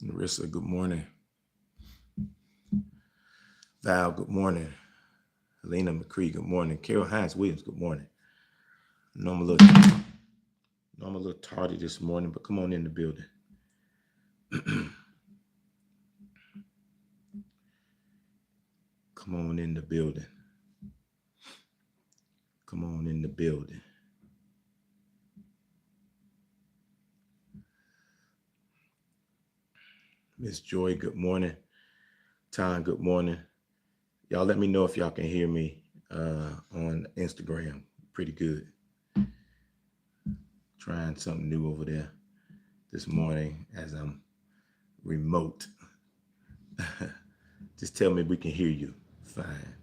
Marissa, good morning. Val, good morning. Helena McCree, good morning. Carol Hines Williams, good morning. I know I'm a little tardy this morning, but come on in the building. Come on in the building. Come on in the building. Miss Joy, good morning. Tom, good morning. Y'all let me know if y'all can hear me on Instagram. Pretty good. Trying something new over there this morning as I'm remote. Just tell me we can hear you fine.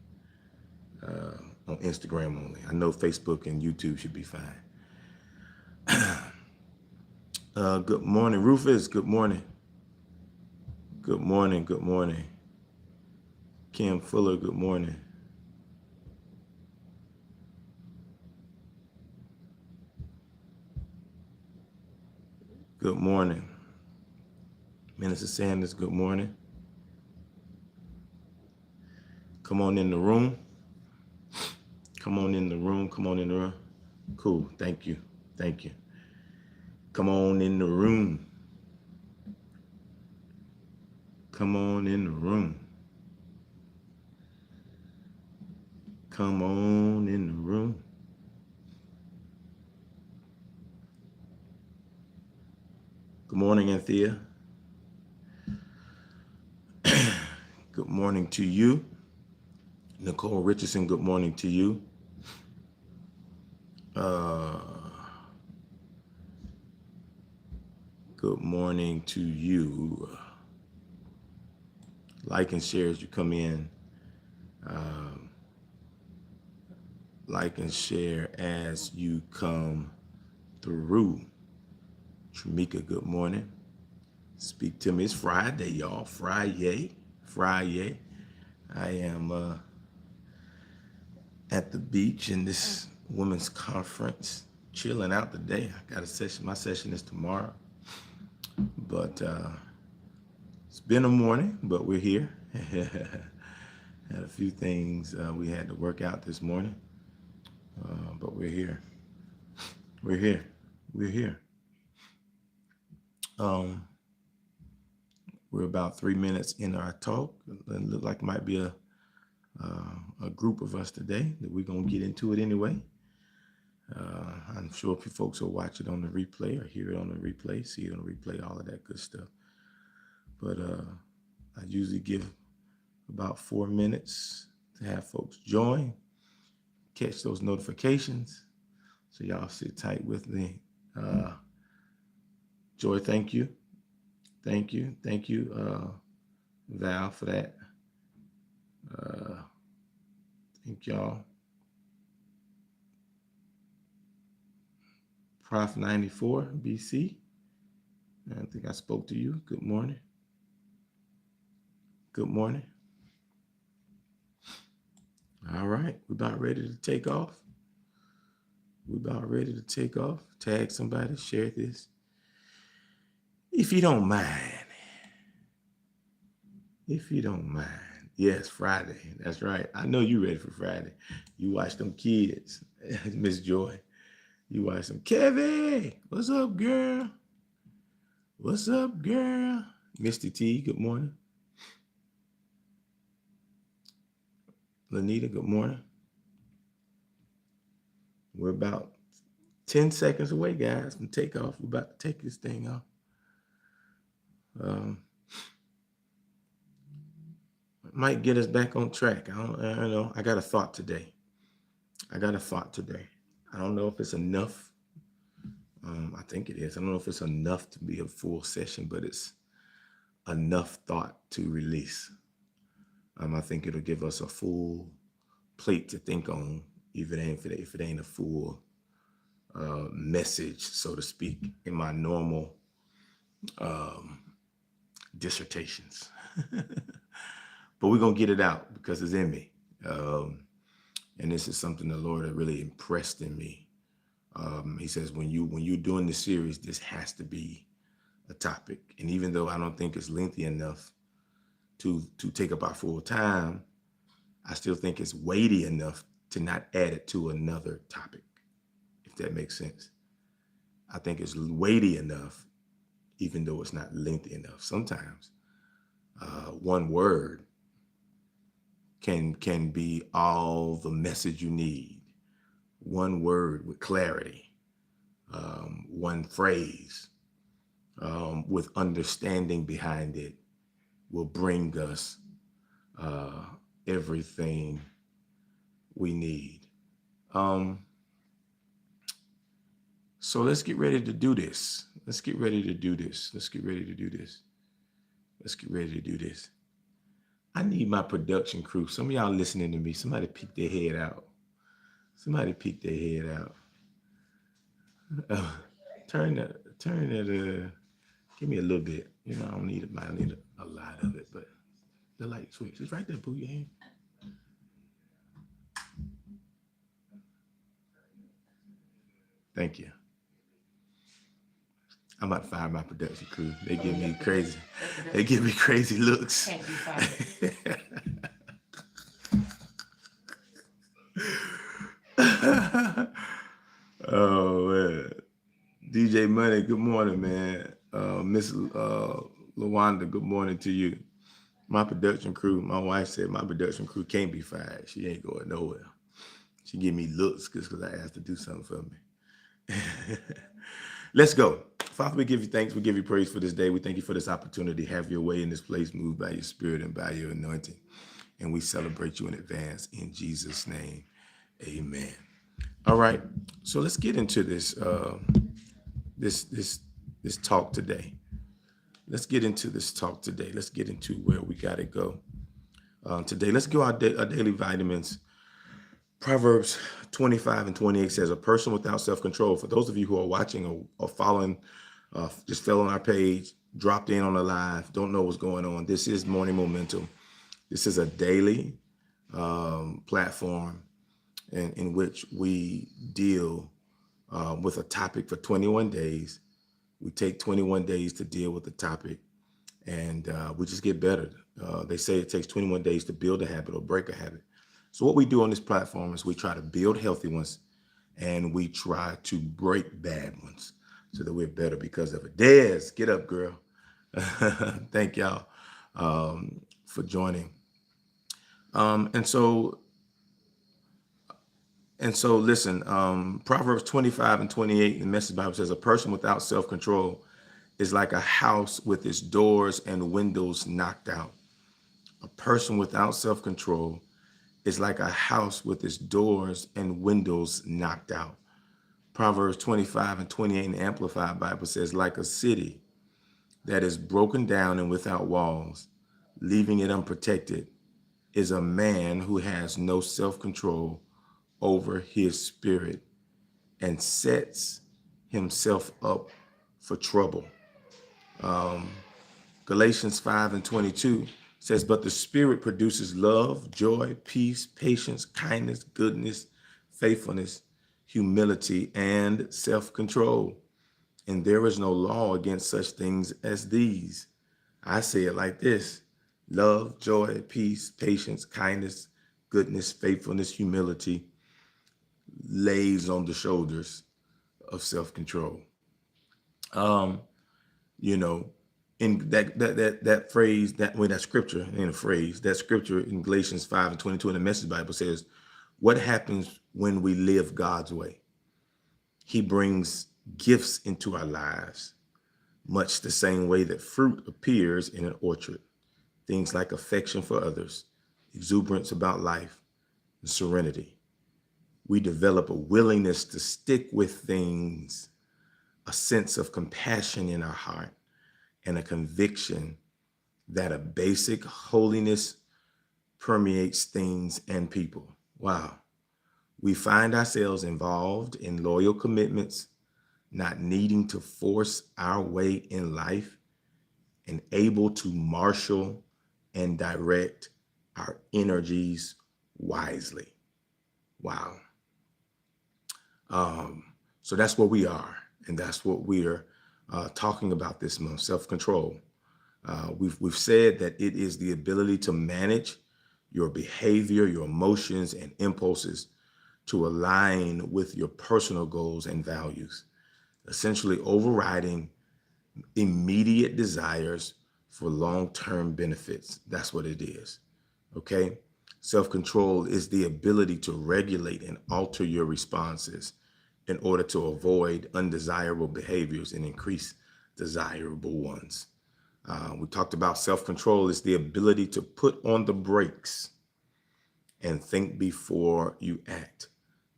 On Instagram only. I know Facebook and YouTube should be fine. Good morning, Rufus. Good morning. Good morning. Good morning. Kim Fuller, good morning. Good morning. Minister Sanders, good morning. Come on in the room. Come on in the room. Come on in the room. Cool. Thank you. Thank you. Come on in the room. Come on in the room. Come on in the room. Good morning, Anthea. Good morning to you. Nicole Richardson, good morning to you. Good morning to you. Like and share as you come in. Like and share as you come through. Tramika, good morning. Speak to me. It's Friday, y'all. Friday. I am at the beach in this women's conference, chilling out today. I got a session. My session is tomorrow. But it's been a morning, but we're here. Had a few things we had to work out this morning, but we're here. We're here. We're here. We're about 3 minutes in our talk. It look like it might be a group of us today that we're gonna get into it anyway. I'm sure if you folks will watch it on the replay or hear it on the replay, see it on the replay, all of that good stuff. But I usually give about 4 minutes to have folks join, catch those notifications. So y'all sit tight with me. Joy, thank you. Thank you, Val, for that. Thank y'all. Prof 94 BC. I think I spoke to you. Good morning. Good morning. All right, we're about ready to take off. Tag somebody, share this. If you don't mind. Yes, Friday. That's right. I know you ready for Friday. You watch them kids, Miss Joy. You watch them. Kevin, what's up, girl? What's up, girl? Misty T, good morning. Lanita, good morning. We're about 10 seconds away, guys, from takeoff. We're about to take this thing off. Might get us back on track. I don't know. I got a thought today. I don't know if it's enough. I think it is. I don't know if it's enough to be a full session, but it's enough thought to release. I think it'll give us a full plate to think on, even if it ain't a full message, so to speak, in my normal dissertations. But we're gonna get it out because it's in me. And this is something the Lord had really impressed in me. He says, when you're doing this series, this has to be a topic. And even though I don't think it's lengthy enough to take up our full time, I still think it's weighty enough to not add it to another topic, if that makes sense. I think it's weighty enough, even though it's not lengthy enough. Sometimes one word can be all the message you need. One word with clarity, one phrase with understanding behind it will bring us everything we need. So let's get ready to do this. Let's get ready to do this. Let's get ready to do this. Let's get ready to do this. I need my production crew. Some of y'all listening to me, somebody peek their head out. Somebody peek their head out. Turn that, give me a little bit. You know, I don't need it. I don't need a lot of it, but the light switch. It's right there, boo, your hand. Thank you. I'm about to fire my production crew. They give me crazy. They give me crazy looks. Can't be fired. Oh man, DJ Money. Good morning, man. Miss Lawanda. Good morning to you. My production crew. My wife said my production crew can't be fired. She ain't going nowhere. She give me looks just because I asked her to do something for me. Let's go. Father, we give you thanks. We give you praise for this day. We thank you for this opportunity. Have your way in this place. Move by your spirit and by your anointing. And we celebrate you in advance. In Jesus' name, amen. All right. So let's get into this this talk today. Let's get into this talk today. Let's get into where we got to go today. Let's go our daily vitamins. Proverbs 25 and 28 says, a person without self-control. For those of you who are watching or following, just fell on our page, dropped in on the live, don't know what's going on. This is Morning Momentum. This is a daily platform in which we deal with a topic for 21 days. We take 21 days to deal with the topic, and we just get better. They say it takes 21 days to build a habit or break a habit. So what we do on this platform is we try to build healthy ones, and we try to break bad ones so that we're better because of it. Des, get up, girl. Thank y'all for joining. And so listen, Proverbs 25 and 28, the Message Bible says, a person without self-control is like a house with its doors and windows knocked out. A person without self-control is like a house with its doors and windows knocked out. Proverbs 25 and 28 in the Amplified Bible says, like a city that is broken down and without walls, leaving it unprotected, is a man who has no self-control over his spirit and sets himself up for trouble. Galatians 5 and 22 says, but the Spirit produces love, joy, peace, patience, kindness, goodness, faithfulness, humility, and self-control. And there is no law against such things as these. I say it like this: love, joy, peace, patience, kindness, goodness, faithfulness, humility lays on the shoulders of self-control. You know, in that phrase, that scripture in a phrase, that scripture in Galatians 5 and 22 in the Message Bible says, what happens when we live God's way? He brings gifts into our lives, much the same way that fruit appears in an orchard. Things like affection for others, exuberance about life, and serenity. We develop a willingness to stick with things, a sense of compassion in our heart, and a conviction that a basic holiness permeates things and people. Wow. We find ourselves involved in loyal commitments, not needing to force our way in life, and able to marshal and direct our energies wisely. Wow. So that's what we are, and that's what we're talking about this month, self-control. We've said that it is the ability to manage your behavior, your emotions, and impulses to align with your personal goals and values, essentially overriding immediate desires for long-term benefits. That's what it is. Okay. Self-control is the ability to regulate and alter your responses in order to avoid undesirable behaviors and increase desirable ones. We talked about self-control is the ability to put on the brakes and think before you act.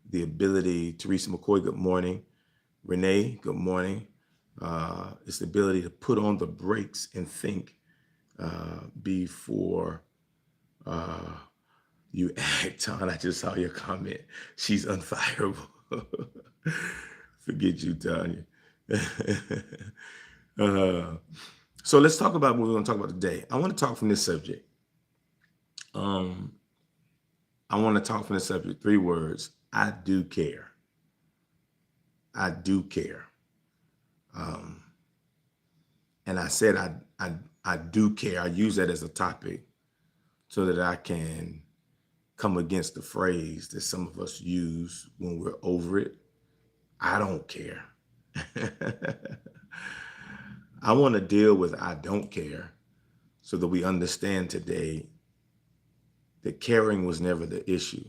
The ability, Teresa McCoy, good morning. Renee, good morning. It's the ability to put on the brakes and think before you act. On. I just saw your comment. She's unfireable. Forget you, Tanya. So let's talk about what we're going to talk about today. I want to talk from this subject. I want to talk from this subject. 3 words. I do care. I do care. And I said I do care. I use that as a topic so that I can come against the phrase that some of us use when we're over it. I don't care. I want to deal with I don't care so that we understand today that caring was never the issue.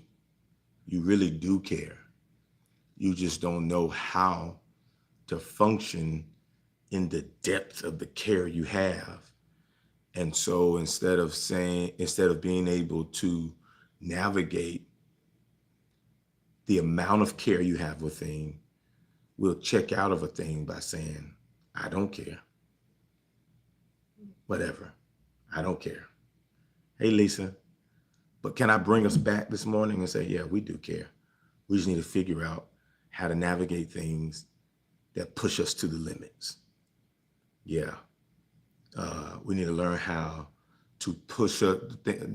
You really do care. You just don't know how to function in the depth of the care you have. And so instead of being able to navigate the amount of care you have with a thing, we'll check out of a thing by saying, I don't care. Whatever. I don't care. Hey, Lisa, but can I bring us back this morning and say, yeah, we do care. We just need to figure out how to navigate things that push us to the limits. Yeah. We need to learn how to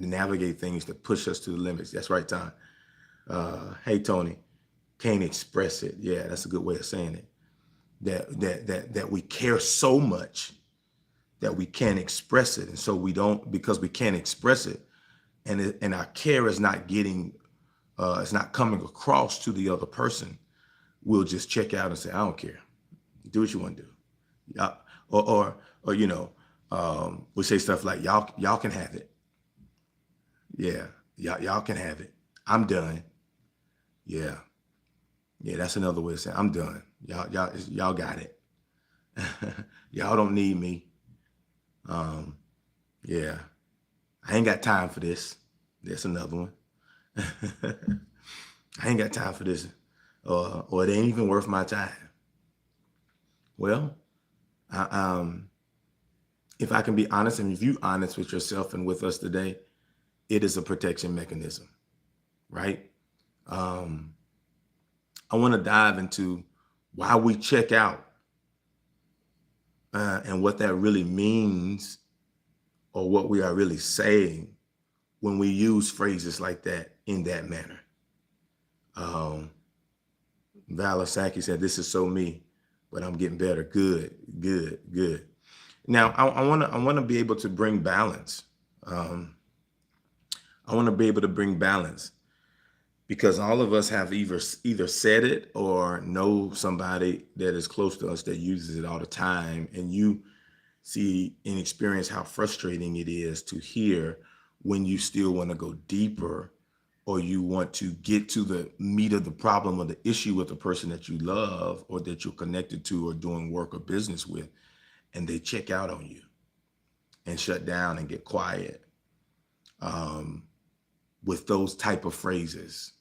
navigate things that push us to the limits. That's right, Tom. Hey, Tony, can't express it. Yeah, that's a good way of saying it. That we care so much that we can't express it. And so because we can't express it, and our care is not it's not coming across to the other person, we'll just check out and say, I don't care. Do what you want to do. Yeah. Or we say stuff like, y'all can have it. Yeah. Y'all can have it. I'm done. Yeah. Yeah. That's another way of saying I'm done. Y'all got it. Y'all don't need me. Yeah. I ain't got time for this. That's another one. I ain't got time for this. Or it ain't even worth my time. Well, if I can be honest, and if you're honest with yourself and with us today, it is a protection mechanism, right? I want to dive into why we check out and what that really means, or what we are really saying when we use phrases like that in that manner. Vala Saki said, this is so me, but I'm getting better. Good. Now, I want to be able to bring balance. I want to be able to bring balance because all of us have either said it or know somebody that is close to us that uses it all the time. And you see and experience how frustrating it is to hear when you still want to go deeper, or you want to get to the meat of the problem or the issue with the person that you love or that you're connected to or doing work or business with, and they check out on you and shut down and get quiet with those type of phrases.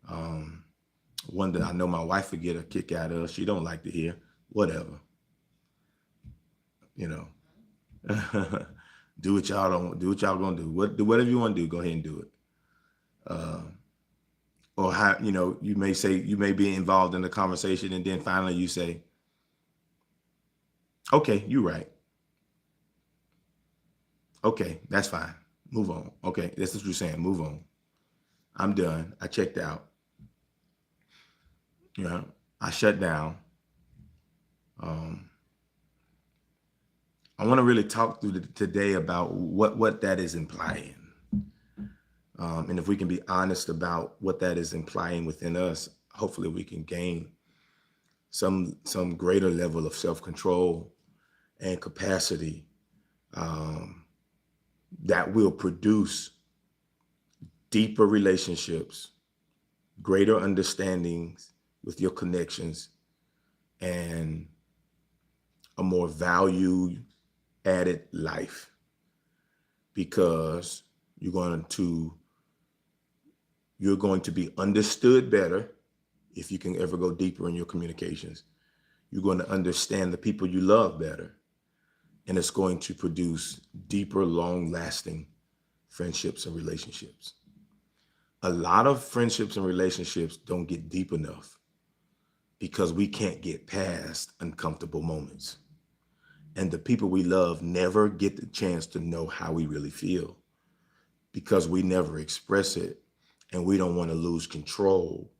One that I know my wife would get a kick out of, she don't like to hear, whatever. Do what y'all gonna do. Do whatever you want to do, go ahead and do it. Or how, you may say, you may be involved in the conversation and then finally you say, okay, you're right. Okay, that's fine. Move on. Okay, that's what you're saying. Move on. I'm done. I checked out. I shut down. I want to really talk through today about what that is implying. And if we can be honest about what that is implying within us, hopefully we can gain some greater level of self-control and capacity um, that will produce deeper relationships, greater understandings with your connections, and a more value added life, because you're going to be understood better if you can ever go deeper in your communications. You're going to understand the people you love better, and it's going to produce deeper, long-lasting friendships and relationships. A lot of friendships and relationships don't get deep enough because we can't get past uncomfortable moments. And the people we love never get the chance to know how we really feel because we never express it, and we don't want to lose control.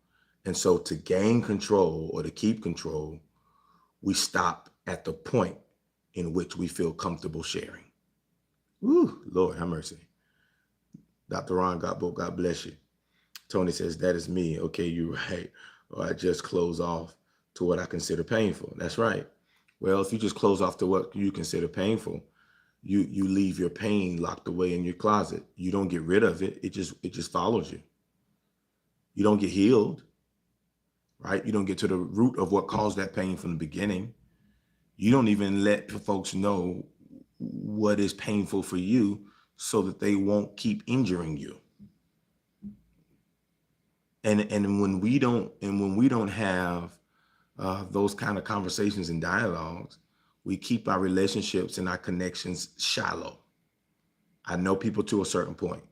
And so to gain control or to keep control, we stop at the point in which we feel comfortable sharing. Woo, Lord have mercy. Dr. Ron Godbolt, God bless you. Tony says, that is me. Okay, you're right. Or I just close off to what I consider painful. That's right. Well, if you just close off to what you consider painful, you leave your pain locked away in your closet. You don't get rid of it. It just follows you. You don't get healed, right? You don't get to the root of what caused that pain from the beginning. You don't even let folks know what is painful for you so that they won't keep injuring you. And when we don't have those kind of conversations and dialogues, we keep our relationships and our connections shallow. I know people to a certain point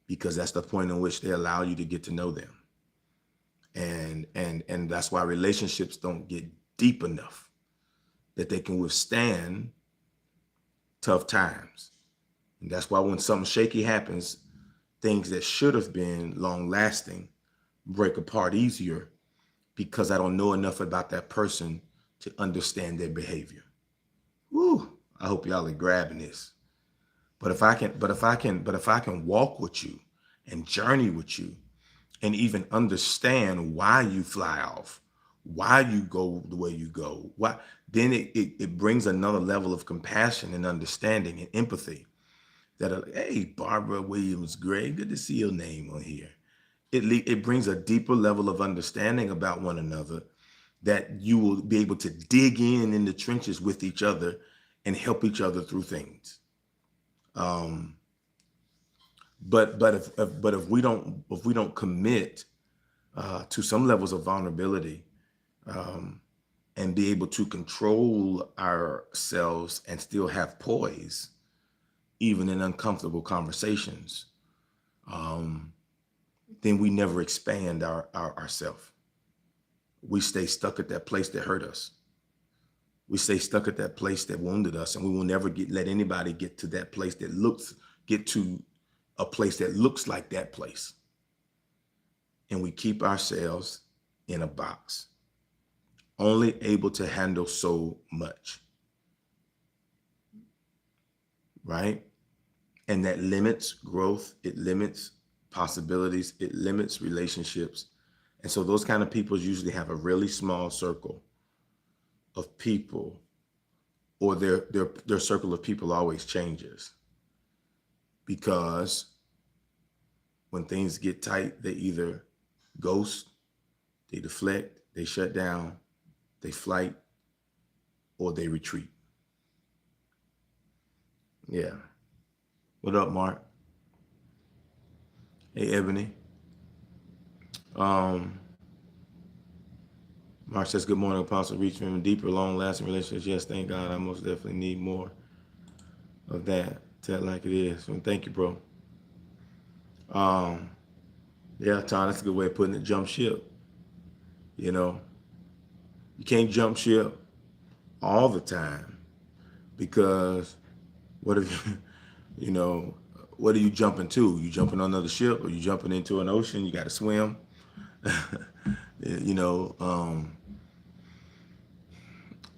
because that's the point in which they allow you to get to know them. And that's why relationships don't get deep enough that they can withstand tough times. And that's why when something shaky happens, things that should have been long lasting break apart easier, because I don't know enough about that person to understand their behavior. Woo, I hope y'all are grabbing this. But if I can walk with you and journey with you and even understand why you fly off, why you go the way you go, then it brings another level of compassion and understanding and empathy. Hey, Barbara Williams Gray, good to see your name on here. It brings a deeper level of understanding about one another, that you will be able to dig in the trenches with each other and help each other through things. But if we don't commit to some levels of vulnerability, and be able to control ourselves and still have poise, even in uncomfortable conversations, then we never expand ourselves. We stay stuck at that place that hurt us. We stay stuck at that place that wounded us, and we will never let anybody get to that place get to a place that looks like that place. And we keep ourselves in a box, only able to handle so much, right? And that limits growth, it limits possibilities, it limits relationships. And so those kind of people usually have a really small circle of people, or their circle of people always changes, because when things get tight, they either ghost, they deflect, they shut down, they flight, or they retreat. Yeah. What up, Mark? Hey, Ebony. Mark says, good morning, Apostle. Reaching in deeper, long-lasting relationships. Yes, thank God. I most definitely need more of that. Tell it like it is. So thank you, bro. Yeah, Tom, that's a good way of putting it. Jump ship. You know, you can't jump ship all the time, because what if, what are you jumping to? You jumping on another ship, or you jumping into an ocean? You got to swim.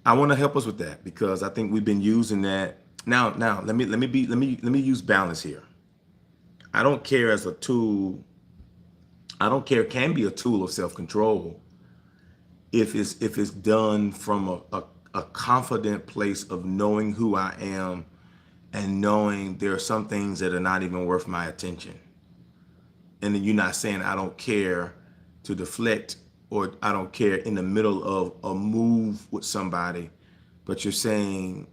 I want to help us with that because I think we've been using that. Now, let me use balance here. I don't care as a tool. I don't care can be a tool of self-control if it's done from a confident place of knowing who I am and knowing there are some things that are not even worth my attention. And then you're not saying I don't care to deflect or I don't care in the middle of a move with somebody, but you're saying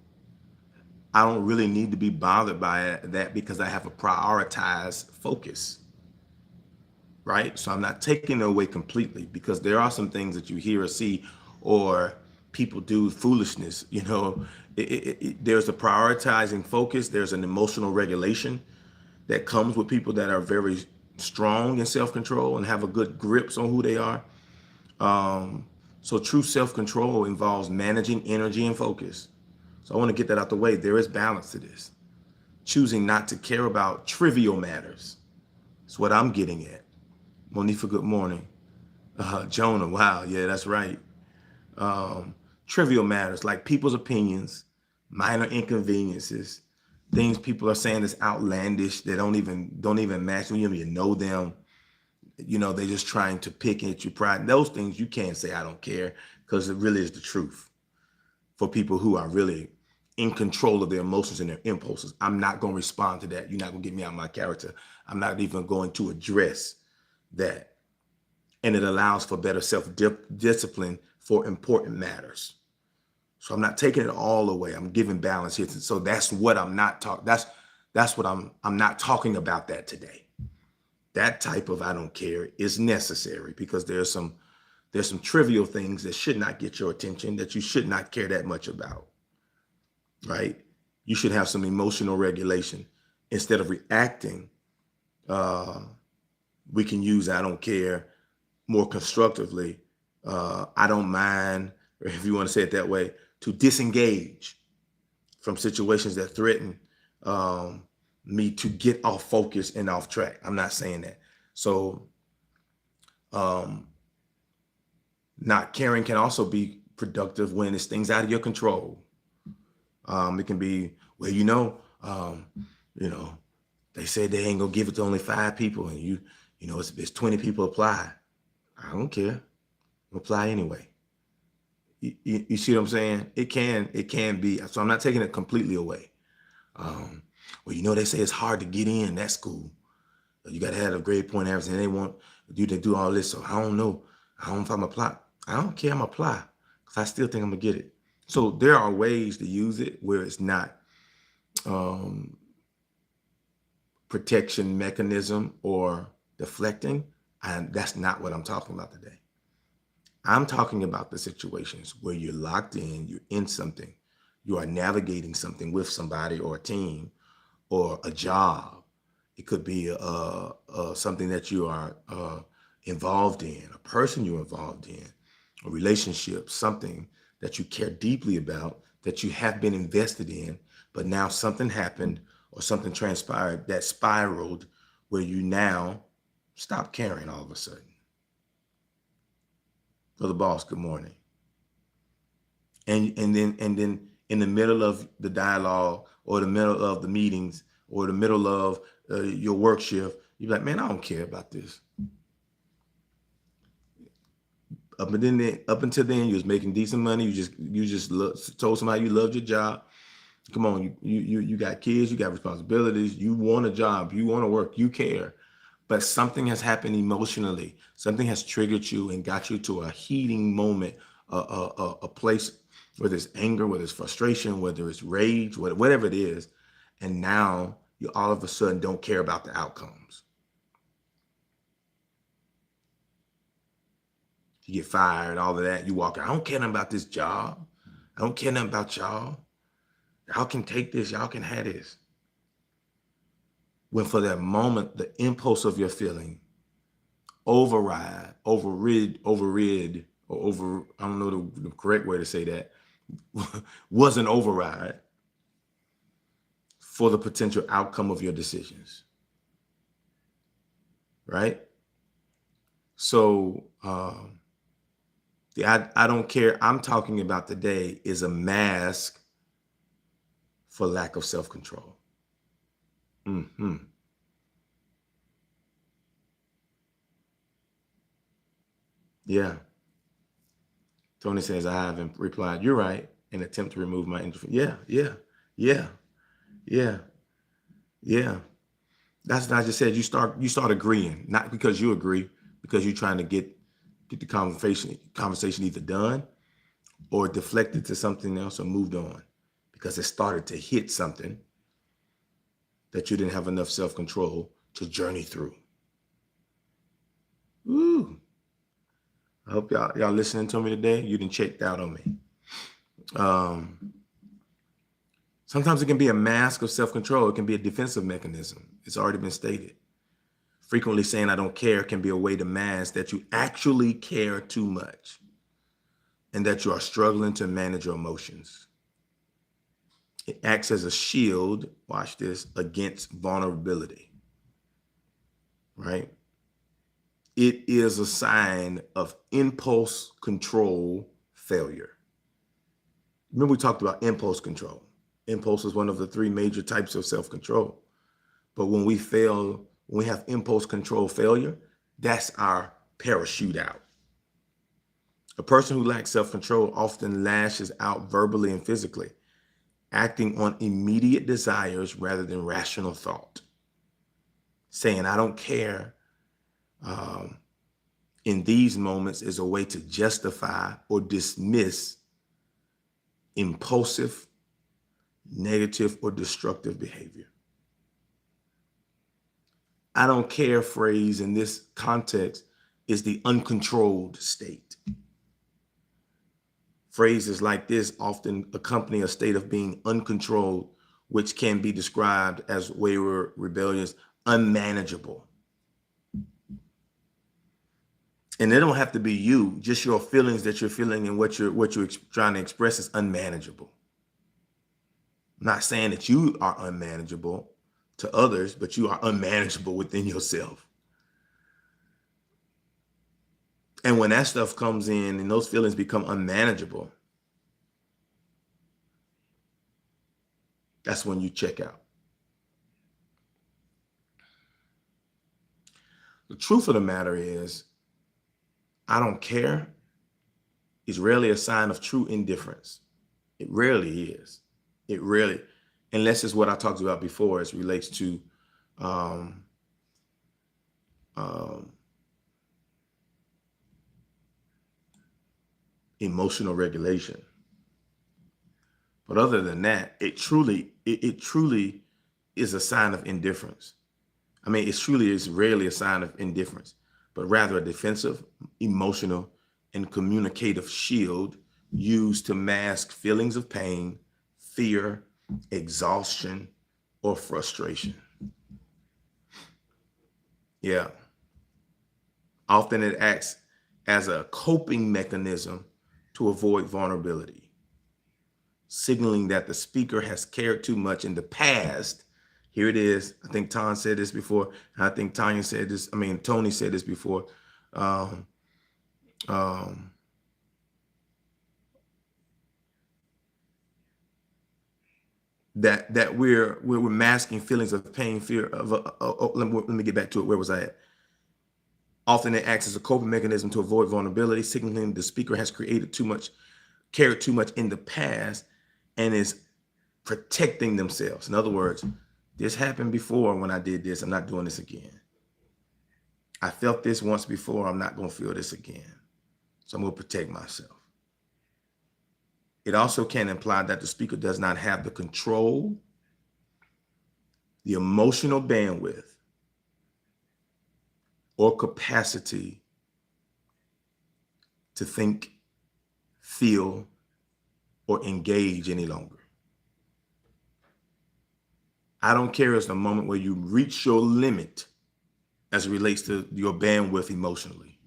I don't really need to be bothered by that because I have a prioritized focus, right? So I'm not taking it away completely because there are some things that you hear or see or people do foolishness, there's a prioritizing focus. There's an emotional regulation that comes with people that are very strong in self-control and have a good grips on who they are. So true self-control involves managing energy and focus. So I want to get that out the way. There is balance to this. Choosing not to care about trivial matters. That's what I'm getting at. Monifa, good morning. Jonah, wow, yeah, that's right. Trivial matters like people's opinions, minor inconveniences, things people are saying is outlandish. They don't even match. You don't even know them. They're just trying to pick at your pride. Those things you can't say I don't care because it really is the truth for people who are really in control of their emotions and their impulses. I'm not going to respond to that. You're not going to get me out of my character. I'm not even going to address that. And it allows for better self-discipline for important matters. So I'm not taking it all away. I'm giving balance here. So that's what I'm not talking. That's what I'm not talking about that today. That type of I don't care is necessary because there's some trivial things that should not get your attention that you should not care that much about, right? You should have some emotional regulation. Instead of reacting, we can use I don't care more constructively. I don't mind, or if you want to say it that way, to disengage from situations that threaten me to get off focus and off track. I'm not saying that. So not caring can also be productive when it's things out of your control. It can be, well, they say they ain't gonna give it to only 5 people and it's 20 people apply. I don't care. Apply anyway. You see what I'm saying? It can be. So I'm not taking it completely away. Well, they say it's hard to get in that school. You got to have a grade point average, and they want you to do all this. So I don't know. I don't know if I'm apply. I don't care. I'm apply because I still think I'm gonna get it. So there are ways to use it where it's not protection mechanism or deflecting, and that's not what I'm talking about today. I'm talking about the situations where you're locked in, you're in something, you are navigating something with somebody or a team or a job. It could be something that you are involved in, a person you're involved in, a relationship, something that you care deeply about, that you have been invested in, but now something happened or something transpired that spiraled where you now stop caring all of a sudden. Brother Boss, good morning. And then in the middle of the dialogue or the middle of the meetings or the middle of your work shift, you're like, man, I don't care about this. Up until then, you was making decent money. You just told somebody you loved your job. Come on, you got kids, you got responsibilities. You want a job, you want to work, you care. But something has happened emotionally. Something has triggered you and got you to a heating moment, a place where there's anger, whether it's frustration, whether it's rage, whatever it is. And now you all of a sudden don't care about the outcomes. You get fired, all of that. You walk out, I don't care nothing about this job. I don't care nothing about y'all. Y'all can take this, y'all can have this. When for that moment, the impulse of your feeling overrid, or I don't know the correct way to say that, was an override for the potential outcome of your decisions, right? So I don't care. I'm talking about today is a mask for lack of self-control. Hmm. Yeah. Tony says, I haven't replied. You're right. An attempt to remove my interest. Yeah, yeah, yeah, yeah, yeah. That's what I just said. You start agreeing, not because you agree, because you're trying to get the conversation either done or deflected to something else or moved on because it started to hit something that you didn't have enough self-control to journey through. Ooh. I hope y'all listening to me today. You didn't checked out on me. Um, Sometimes it can be a mask of self-control. It can be a defensive mechanism. It's already been stated. Frequently saying I don't care can be a way to mask that you actually care too much and that you are struggling to manage your emotions. It acts as a shield, watch this, against vulnerability, right? It is a sign of impulse control failure. Remember, we talked about impulse control. Impulse is one of the three major types of self-control. But when we fail, when we have impulse control failure, that's our parachute out. A person who lacks self-control often lashes out verbally and physically, acting on immediate desires rather than rational thought. Saying, I don't care um, in these moments is a way to justify or dismiss impulsive, negative, or destructive behavior. I don't care phrase in this context is the uncontrolled state. Phrases like this often accompany a state of being uncontrolled, which can be described as wayward, rebellious, unmanageable. And they don't have to be you, just your feelings that you're feeling and what you're trying to express is unmanageable. I'm not saying that you are unmanageable to others, but you are unmanageable within yourself. And when that stuff comes in and those feelings become unmanageable, that's when you check out. The truth of the matter is, I don't care is rarely a sign of true indifference. It rarely is. It rarely, unless it's what I talked about before as relates to um, um, emotional regulation. But other than that, it truly is a sign of indifference. I mean, it truly is rarely a sign of indifference, but rather a defensive, emotional, and communicative shield used to mask feelings of pain, fear, exhaustion, or frustration. Yeah. Often it acts as a coping mechanism to avoid vulnerability, signaling that the speaker has cared too much in the past. Here it is. I think Ton said this before. And I think Tanya said this. I mean, Tony said this before. Um, um, that we're masking feelings of pain, fear of. Let me get back to it. Where was I at? Often it acts as a coping mechanism to avoid vulnerability, signaling the speaker has cared too much in the past, and is protecting themselves. In other words, this happened before when I did this. I'm not doing this again. I felt this once before. I'm not going to feel this again. So I'm going to protect myself. It also can imply that the speaker does not have the control, the emotional bandwidth, or capacity to think, feel, or engage any longer. I don't care is the moment where you reach your limit as it relates to your bandwidth emotionally.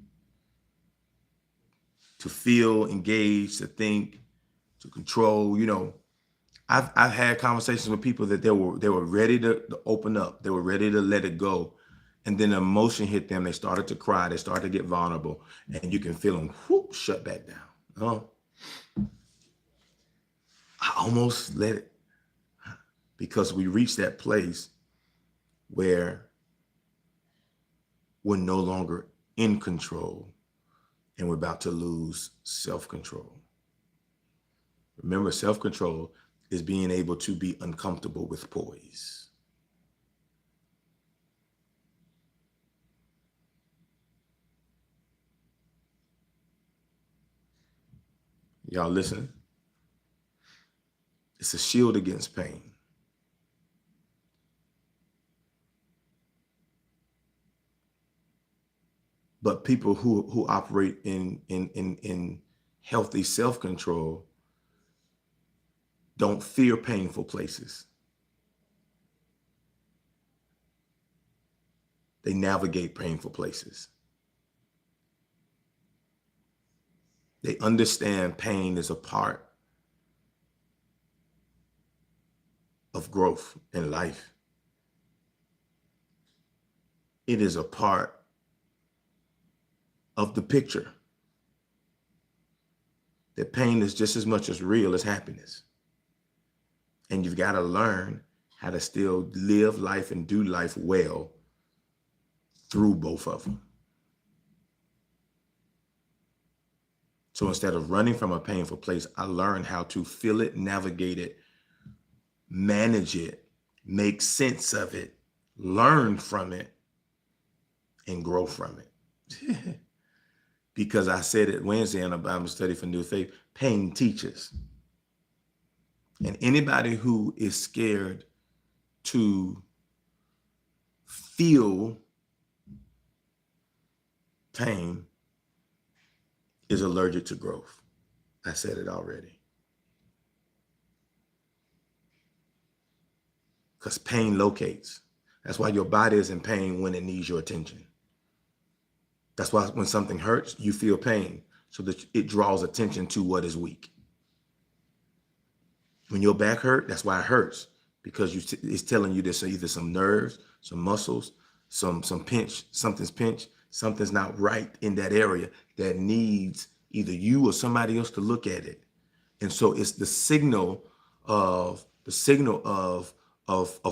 To feel, engage, to think, to control. I've had conversations with people that they were ready to open up. They were ready to let it go. And then the emotion hit them. They started to cry. They started to get vulnerable. And you can feel them whoop, shut back down. Oh, I almost let it, because we reached that place where we're no longer in control and we're about to lose self-control. Remember, self-control is being able to be uncomfortable with poise. Y'all listen? It's a shield against pain. But people who operate in healthy self-control don't fear painful places. They navigate painful places. They understand pain is a part of growth in life. It is a part of the picture. That pain is just as much as real as happiness. And you've got to learn how to still live life and do life well through both of them. So instead of running from a painful place, I learned how to feel it, navigate it, manage it, make sense of it, learn from it, and grow from it. Because I said it Wednesday in a Bible study for New Faith, pain teaches. And anybody who is scared to feel pain is allergic to growth. I said it already. Because pain locates. That's why your body is in pain when it needs your attention. That's why when something hurts, you feel pain, so that it draws attention to what is weak. When your back hurt, that's why it hurts, because it's telling you there's either some nerves, some muscles, some pinch, something's pinched, something's not right in that area that needs either you or somebody else to look at it. And so it's the signal of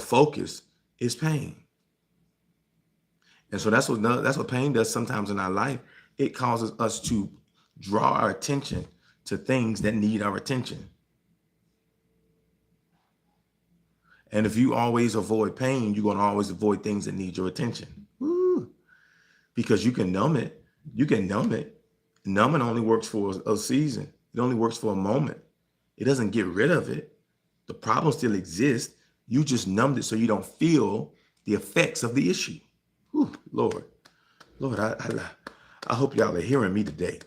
focus is pain. And so that's what pain does sometimes in our life. It causes us to draw our attention to things that need our attention. And if you always avoid pain, you're going to always avoid things that need your attention. Woo. Because you can numb it. You can numb it. Numbing only works for a season. It only works for a moment. It doesn't get rid of it. The problem still exists. You just numbed it so you don't feel the effects of the issue. Whew, Lord, I hope y'all are hearing me today.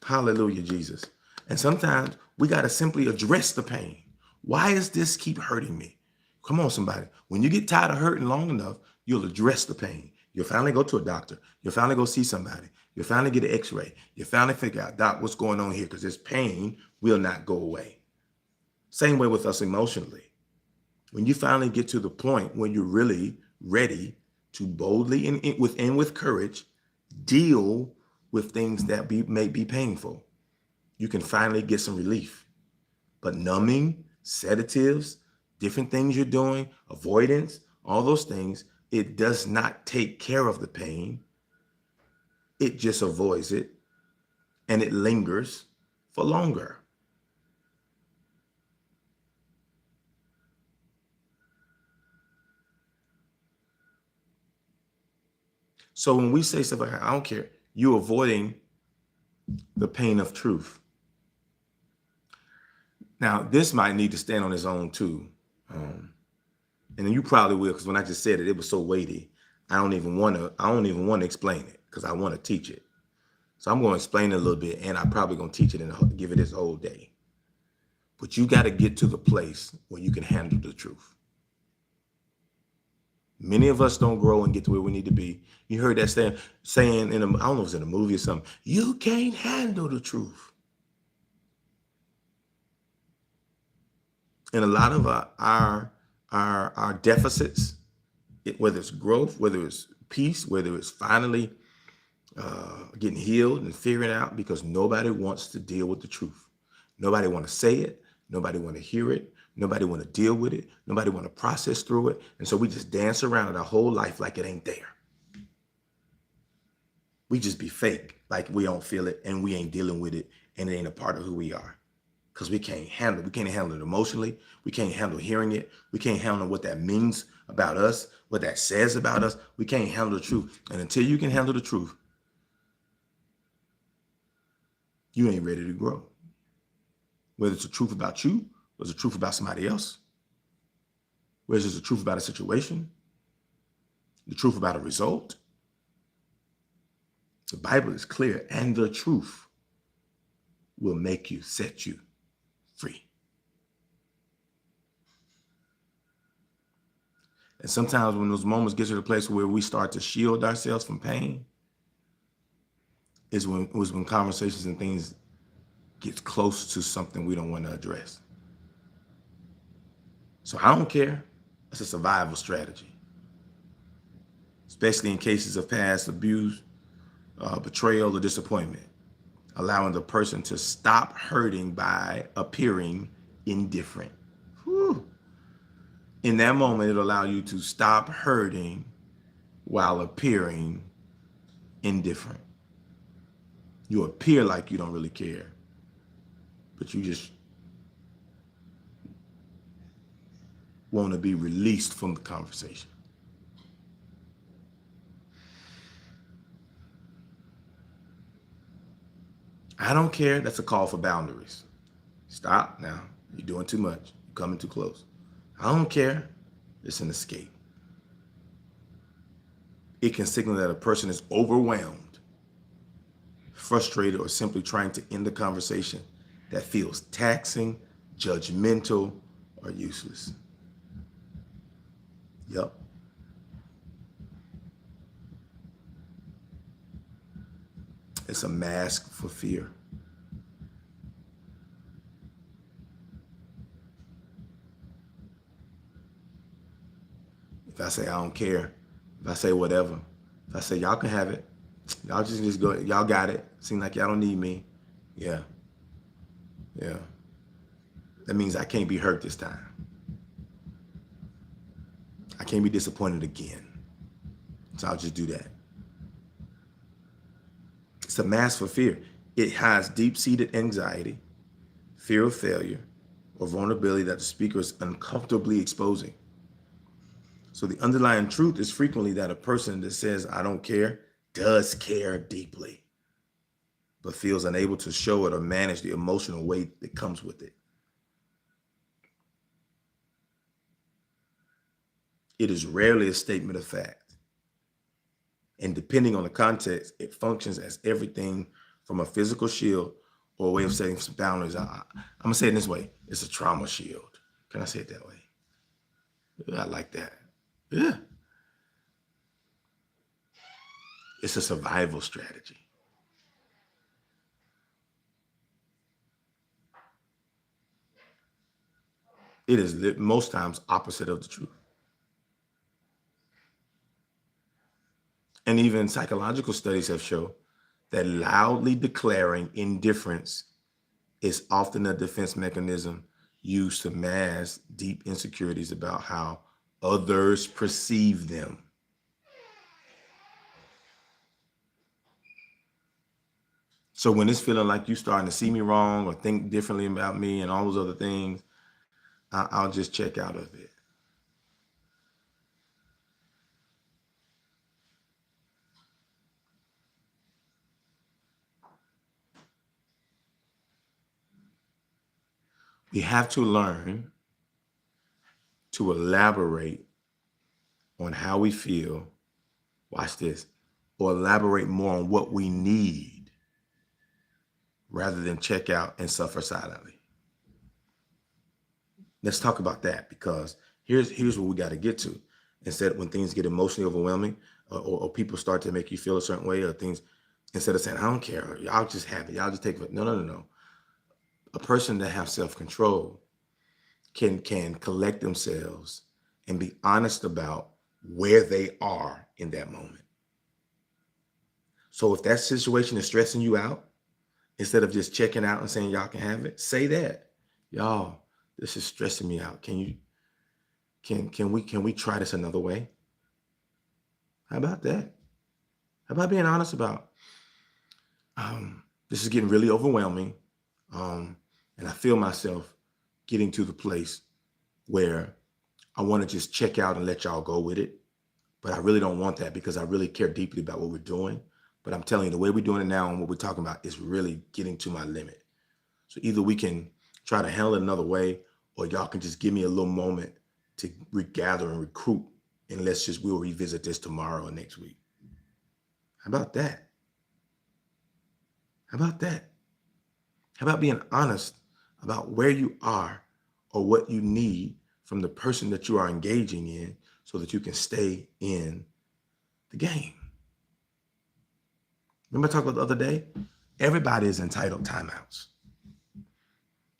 Hallelujah, Jesus. And sometimes we got to simply address the pain. Why does this keep hurting me? Come on, somebody. When you get tired of hurting long enough, you'll address the pain. You'll finally go to a doctor. You'll finally go see somebody. You'll finally get an x-ray. You'll finally figure out, Doc, what's going on here? Because this pain will not go away. Same way with us emotionally. When you finally get to the point when you're really ready to boldly and with courage deal with things that may be painful, you can finally get some relief. But numbing, sedatives, different things you're doing, avoidance, all those things, it does not take care of the pain. It just avoids it, and it lingers for longer. So when we say stuff like, I don't care, you're avoiding the pain of truth. Now, this might need to stand on its own too. And you probably will, because when I just said it, it was so weighty. I don't even want to explain it, because I want to teach it. So I'm going to explain it a little bit, and I'm probably going to teach it and give it its whole day. But you got to get to the place where you can handle the truth. Many of us don't grow and get to where we need to be. You heard that saying in I don't know if it was in a movie or something. You can't handle the truth. And a lot of our deficits whether it's growth, whether it's peace, whether it's finally getting healed and figuring out, because nobody wants to deal with the truth. Nobody want to say it. Nobody want to hear it. Nobody want to deal with it. Nobody want to process through it. And so we just dance around it our whole life like it ain't there. We just be fake, like we don't feel it and we ain't dealing with it and it ain't a part of who we are. Because we can't handle it. We can't handle it emotionally. We can't handle hearing it. We can't handle what that means about us, what that says about us. We can't handle the truth. And until you can handle the truth, you ain't ready to grow. Whether it's the truth about you, or it's the truth about somebody else, whether it's the truth about a situation, the truth about a result. The Bible is clear, and the truth will make you, set you free. And sometimes when those moments get to the place where we start to shield ourselves from pain, is when conversations and things get close to something we don't want to address. So I don't care. It's a survival strategy, especially in cases of past abuse, betrayal, or disappointment. Allowing the person to stop hurting by appearing indifferent. Whew. In that moment, it'll allow you to stop hurting while appearing indifferent. You appear like you don't really care, but you just want to be released from the conversation. I don't care. That's a call for boundaries. Stop now. You're doing too much. You're coming too close. I don't care. It's an escape. It can signal that a person is overwhelmed, frustrated, or simply trying to end the conversation that feels taxing, judgmental, or useless. Yep. It's a mask for fear. If I say I don't care, if I say whatever, if I say y'all can have it, y'all just go, y'all got it. Seem like y'all don't need me. Yeah. That means I can't be hurt this time. I can't be disappointed again. So I'll just do that. It's a mask for fear. It hides deep-seated anxiety, fear of failure, or vulnerability that the speaker is uncomfortably exposing. So the underlying truth is frequently that a person that says, I don't care, does care deeply, but feels unable to show it or manage the emotional weight that comes with it. It is rarely a statement of fact. And depending on the context, it functions as everything from a physical shield or a way of setting some boundaries. I'm going to say it this way. It's a trauma shield. Can I say it that way? I like that. Yeah. It's a survival strategy. It is most times opposite of the truth. And even psychological studies have shown that loudly declaring indifference is often a defense mechanism used to mask deep insecurities about how others perceive them. So when it's feeling like you're starting to see me wrong or think differently about me and all those other things, I'll just check out of it. We have to learn to elaborate on how we feel, watch this, or elaborate more on what we need rather than check out and suffer silently. Let's talk about that, because here's what we got to get to. Instead, when things get emotionally overwhelming or people start to make you feel a certain way or things, instead of saying, I don't care, y'all just have it, y'all just take it. No. A person that has self-control can collect themselves and be honest about where they are in that moment. So if that situation is stressing you out, instead of just checking out and saying y'all can have it, say that. Y'all, this is stressing me out. Can we try this another way? How about that? How about being honest about this is getting really overwhelming. And I feel myself getting to the place where I want to just check out and let y'all go with it. But I really don't want that because I really care deeply about what we're doing. But I'm telling you, the way we're doing it now and what we're talking about is really getting to my limit. So either we can try to handle it another way, or y'all can just give me a little moment to regather and recruit. And we'll revisit this tomorrow or next week. How about that? How about that? How about being honest about where you are or what you need from the person that you are engaging in so that you can stay in the game? Remember I talked about the other day? Everybody is entitled timeouts.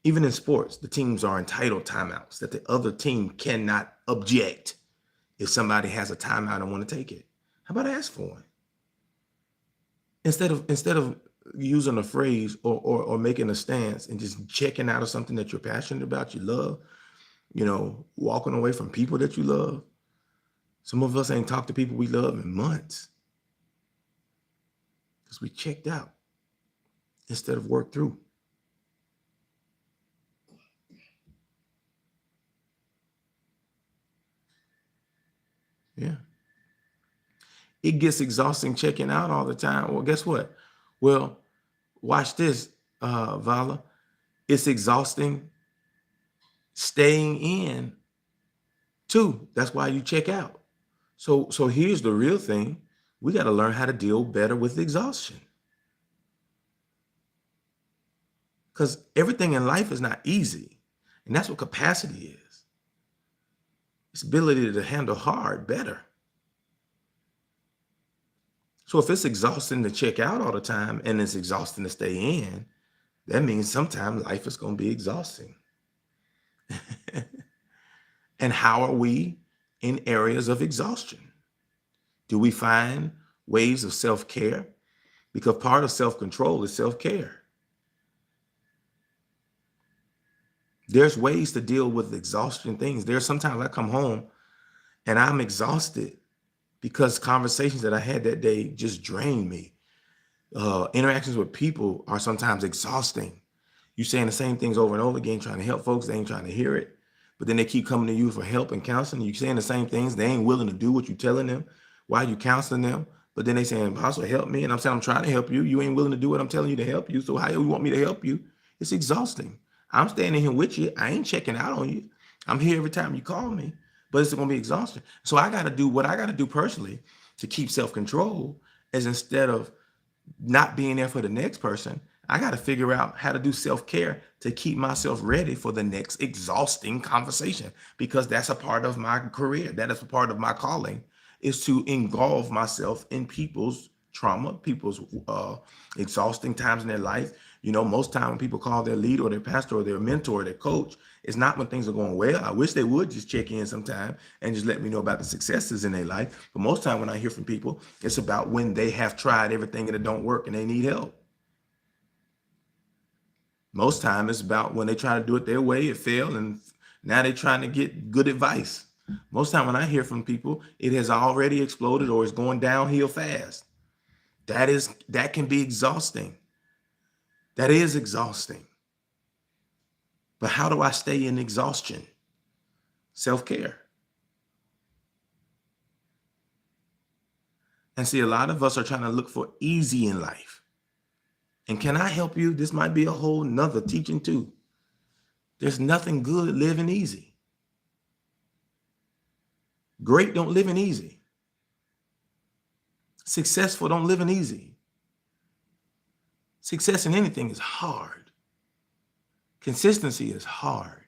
Even in sports, the teams are entitled timeouts that the other team cannot object if somebody has a timeout and want to take it. How about ask for one? Instead of using a phrase or making a stance and just checking out of something that you're passionate about, you love, walking away from people that you love. Some of us ain't talked to people we love in months because we checked out instead of worked through. Yeah. It gets exhausting checking out all the time. Well, guess what? Well, watch this, Vala. It's exhausting staying in too. That's why you check out. So here's the real thing. We got to learn how to deal better with exhaustion. Because everything in life is not easy. And that's what capacity is. It's ability to handle hard better. So if it's exhausting to check out all the time and it's exhausting to stay in, that means sometimes life is going to be exhausting. And how are we in areas of exhaustion? Do we find ways of self-care? Because part of self-control is self-care. There's ways to deal with exhaustion things. There's sometimes I come home and I'm exhausted because conversations that I had that day just drained me. Interactions with people are sometimes exhausting. You saying the same things over and over again, trying to help folks. They ain't trying to hear it. But then they keep coming to you for help and counseling. You saying the same things. They ain't willing to do what you're telling them. Why are you counseling them? But then they saying, Apostle, help me. And I'm saying, I'm trying to help you. You ain't willing to do what I'm telling you to help you. So how do you want me to help you? It's exhausting. I'm standing here with you. I ain't checking out on you. I'm here every time you call me, but it's going to be exhausting. So I got to do what I got to do personally to keep self-control is instead of not being there for the next person, I got to figure out how to do self-care to keep myself ready for the next exhausting conversation, because that's a part of my career. That is a part of my calling, is to engulf myself in people's trauma, people's exhausting times in their life. Most time when people call their lead or their pastor or their mentor or their coach, it's not when things are going well. I wish they would just check in sometime and just let me know about the successes in their life. But most time when I hear from people, it's about when they have tried everything and it don't work and they need help. Most time it's about when they try to do it their way, it failed, and now they're trying to get good advice. Most time when I hear from people, it has already exploded or is going downhill fast. That can be exhausting. That is exhausting. But how do I stay in exhaustion? Self-care. And see, a lot of us are trying to look for easy in life. And can I help you? This might be a whole nother teaching too. There's nothing good living easy. Great don't live in easy. Successful don't live in easy. Success in anything is hard. Consistency is hard.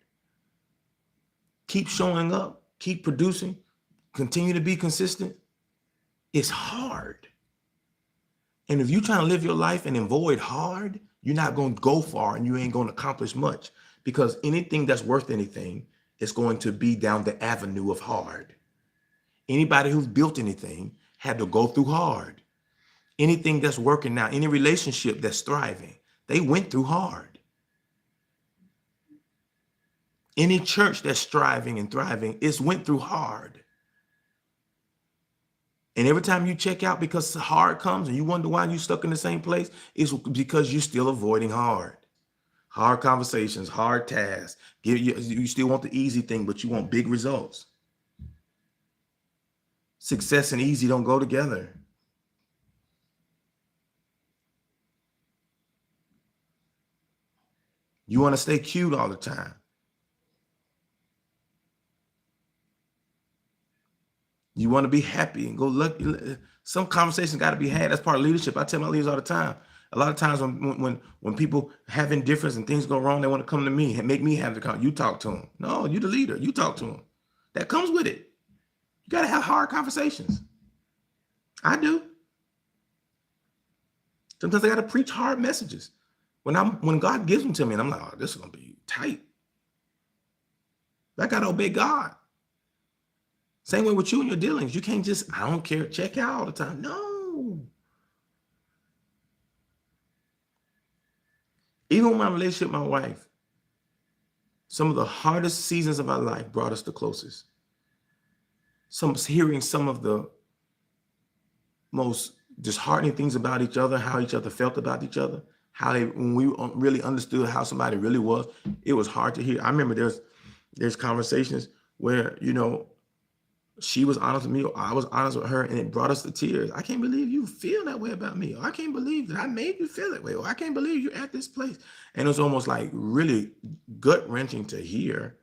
Keep showing up, keep producing, continue to be consistent. It's hard. And if you're trying to live your life and avoid hard, you're not going to go far and you ain't going to accomplish much, because anything that's worth anything is going to be down the avenue of hard. Anybody who's built anything had to go through hard. Anything that's working now, any relationship that's thriving, they went through hard. Any church that's striving and thriving, it's went through hard. And every time you check out because hard comes and you wonder why you're stuck in the same place, it's because you're still avoiding hard. Hard conversations, hard tasks. You still want the easy thing, but you want big results. Success and easy don't go together. You want to stay cute all the time. You want to be happy and go look. Some conversations got to be had. That's part of leadership. I tell my leaders all the time. A lot of times when people have indifference and things go wrong, they want to come to me and make me have the conversation. You talk to them. No, you the leader. You talk to them. That comes with it. You got to have hard conversations. I do. Sometimes I got to preach hard messages. When God gives them to me, and I'm like, oh, this is gonna be tight. I got to obey God. Same way with you and your dealings. You can't just, I don't care, check out all the time. No. Even with my relationship with my wife, some of the hardest seasons of our life brought us the closest. Hearing some of the most disheartening things about each other, how each other felt about each other, when we really understood how somebody really was, it was hard to hear. I remember there's conversations where, she was honest with me, or I was honest with her, and it brought us to tears. I can't believe you feel that way about me. Or I can't believe that I made you feel that way. Or I can't believe you're at this place. And it was almost like really gut-wrenching to hear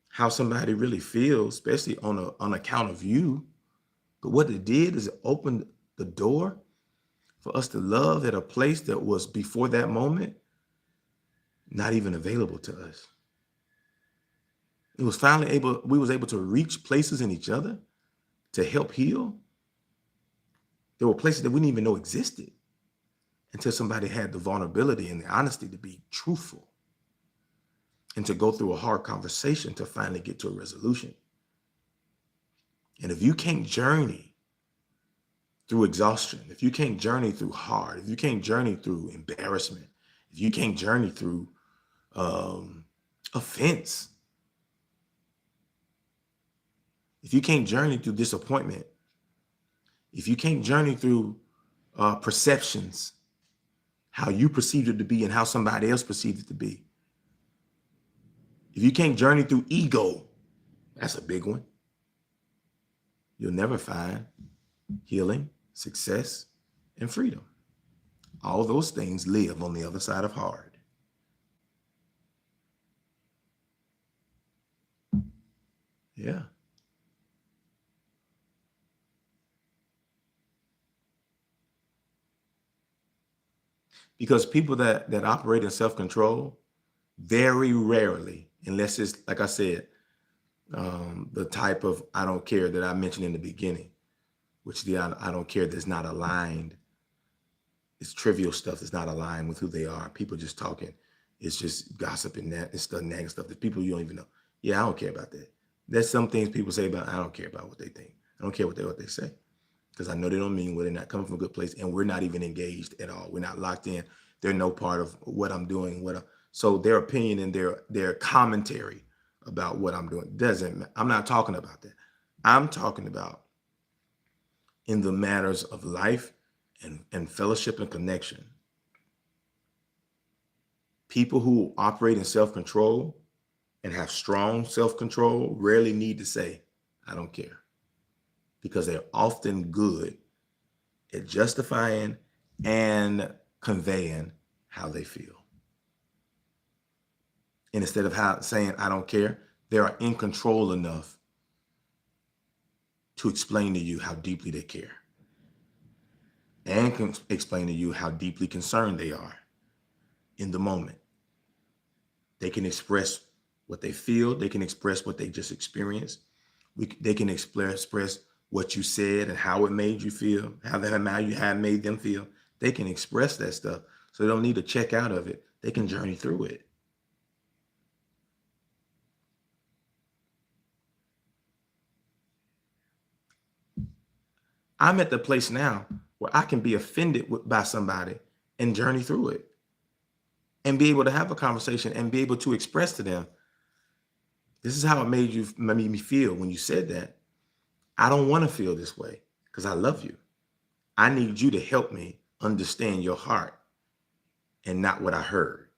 how somebody really feels, especially on account of you. But what it did is it opened the door for us to love at a place that was before that moment not even available to us. We was able to reach places in each other to help heal. There were places that we didn't even know existed until somebody had the vulnerability and the honesty to be truthful and to go through a hard conversation to finally get to a resolution. And if you can't journey through exhaustion, if you can't journey through hard, if you can't journey through embarrassment, if you can't journey through offense, if you can't journey through disappointment, if you can't journey through perceptions, how you perceived it to be and how somebody else perceived it to be, if you can't journey through ego, that's a big one, you'll never find healing, success, and freedom. All those things live on the other side of hard. Yeah. Because people that operate in self-control, very rarely, unless it's, like I said, the type of I don't care that I mentioned in the beginning, which the I don't care that's not aligned. It's trivial stuff that's not aligned with who they are. People just talking. It's just gossip and that and stuff, nagging stuff that people you don't even know. Yeah, I don't care about that. There's some things people say about, I don't care about what they think. I don't care what they say. Because I know they don't mean what, they're not coming from a good place, and we're not even engaged at all. We're not locked in. They're no part of what I'm doing. So their opinion and their commentary about what I'm doing doesn't. I'm not talking about that. I'm talking about in the matters of life and fellowship and connection. People who operate in self-control and have strong self-control rarely need to say, I don't care. Because they're often good at justifying and conveying how they feel. And instead of saying, I don't care, they are in control enough to explain to you how deeply they care and can explain to you how deeply concerned they are in the moment. They can express what they feel. They can express what they just experienced. They can express what you said and how it made you feel, how you had made them feel. They can express that stuff. So they don't need to check out of it. They can journey through it. I'm at the place now where I can be offended by somebody and journey through it and be able to have a conversation and be able to express to them, this is how it made me feel when you said that. I don't want to feel this way because I love you. I need you to help me understand your heart and not what I heard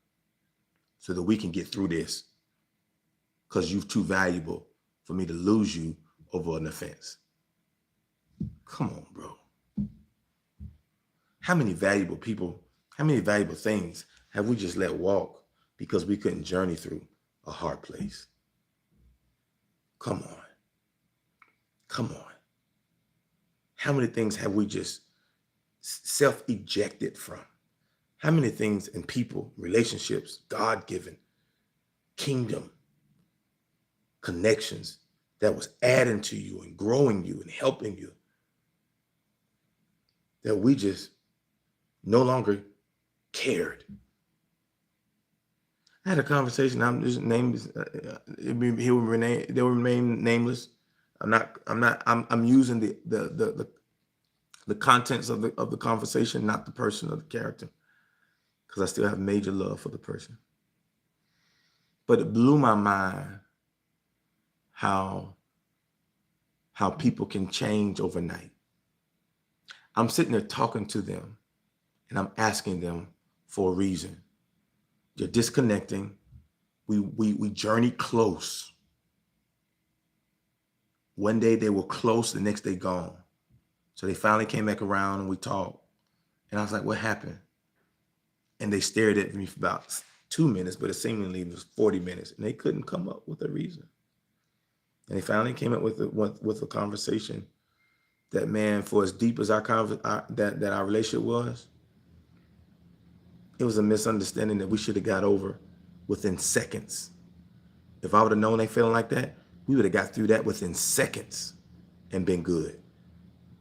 so that we can get through this, because you're too valuable for me to lose you over an offense. Come on, bro. How many valuable people, how many valuable things have we just let walk because we couldn't journey through a hard place? Come on. Come on. How many things have we just self-ejected from? How many things in people, relationships, God-given, kingdom, connections that was adding to you and growing you and helping you, that we just no longer cared? I had a conversation. I'm just names. They will remain nameless. I'm using the contents of the conversation, not the person or the character, because I still have major love for the person. But it blew my mind how people can change overnight. I'm sitting there talking to them and I'm asking them for a reason. You're disconnecting. We journeyed close. One day they were close, the next day gone. So they finally came back around and we talked. And I was like, what happened? And they stared at me for about 2 minutes, but it seemingly was 40 minutes. And they couldn't come up with a reason. And they finally came up with a conversation that, man, for as deep as our relationship was, it was a misunderstanding that we should have got over within seconds. If I would have known they feeling like that, we would have got through that within seconds and been good.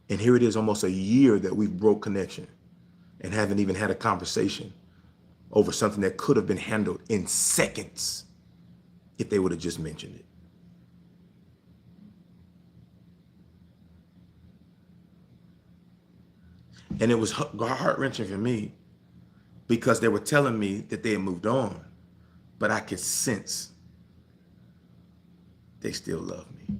And here it is, almost a year that we've broke connection and haven't even had a conversation over something that could have been handled in seconds if they would have just mentioned it. And it was heart-wrenching for me because they were telling me that they had moved on, but I could sense they still love me.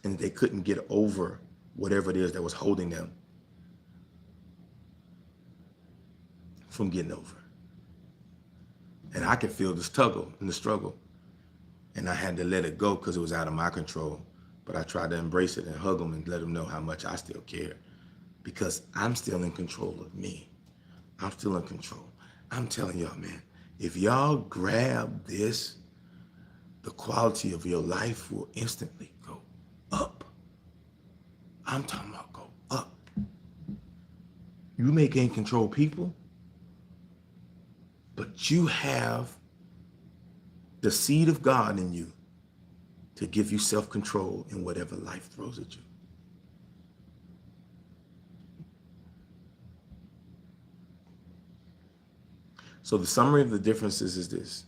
And they couldn't get over whatever it is that was holding them from getting over. And I could feel the struggle. And I had to let it go because it was out of my control. But I tried to embrace it and hug them and let them know how much I still care, because I'm still in control of me. I'm still in control. I'm telling y'all, man, if y'all grab this, the quality of your life will instantly go up. I'm talking about go up. You may gain control people, but you have the seed of God in you to give you self-control in whatever life throws at you. So the summary of the differences is this: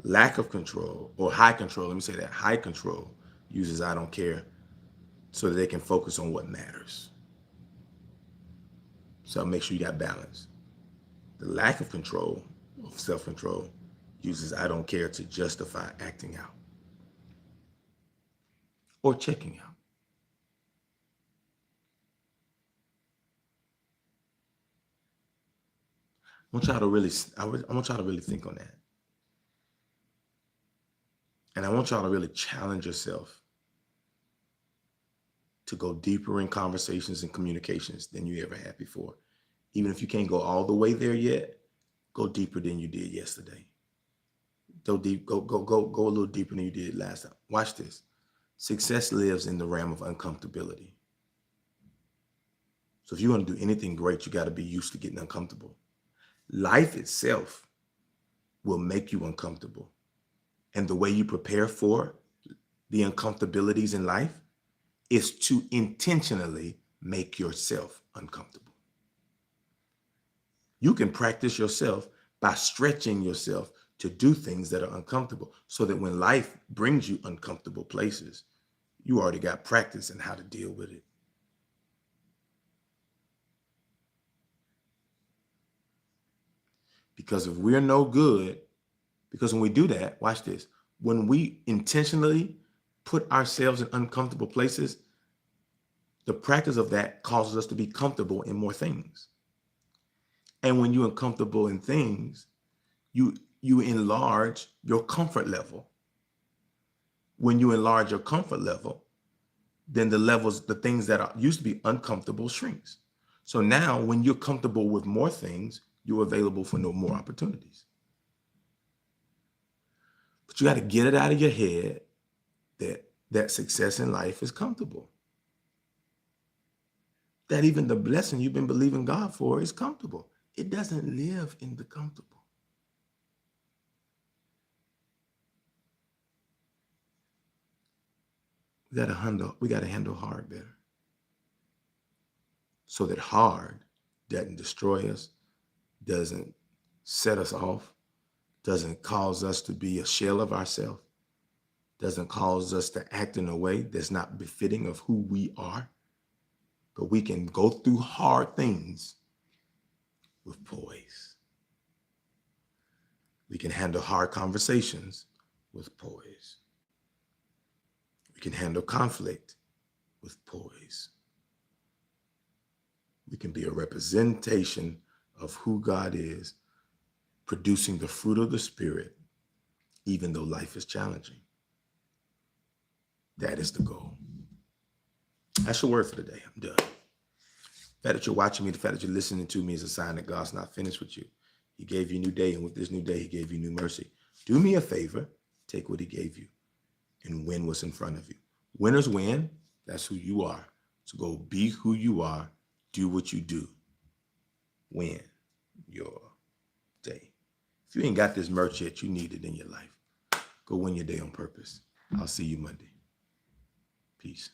lack of control, or high control, let me say that, high control uses I don't care so that they can focus on what matters. So make sure you got balance. The lack of control, of self-control, uses I don't care to justify acting out or checking out. I want y'all to really think on that. And I want y'all to really challenge yourself to go deeper in conversations and communications than you ever had before. Even if you can't go all the way there yet, go deeper than you did yesterday. Go a little deeper than you did last time. Watch this. Success lives in the realm of uncomfortability. So if you want to do anything great, you got to be used to getting uncomfortable. Life itself will make you uncomfortable. And the way you prepare for the uncomfortabilities in life is to intentionally make yourself uncomfortable. You can practice yourself by stretching yourself to do things that are uncomfortable, so that when life brings you uncomfortable places, You already got practice in how to deal with it. Because if we're no good, because when we do that, watch this, when we intentionally put ourselves in uncomfortable places, the practice of that causes us to be comfortable in more things. And when you're uncomfortable in things, you enlarge your comfort level. When you enlarge your comfort level, then the things that used to be uncomfortable shrinks. So now when you're comfortable with more things, you're available for no more opportunities. But you got to get it out of your head that success in life is comfortable. That even the blessing you've been believing God for is comfortable. It doesn't live in the comfortable. We got to handle hard better. So that hard doesn't destroy us, doesn't set us off, doesn't cause us to be a shell of ourselves, doesn't cause us to act in a way that's not befitting of who we are. But we can go through hard things with poise. We can handle hard conversations with poise. We can handle conflict with poise. We can be a representation of who God is, producing the fruit of the Spirit, even though life is challenging. That is the goal. That's your word for today. I'm done. The fact that you're watching me, the fact that you're listening to me is a sign that God's not finished with you. He gave you a new day, and with this new day, he gave you new mercy. Do me a favor, take what he gave you and win what's in front of you. Winners win. That's who you are. So go be who you are. Do what you do. Win your day. If you ain't got this merch yet, you need it in your life. Go win your day on purpose. I'll see you Monday. Peace.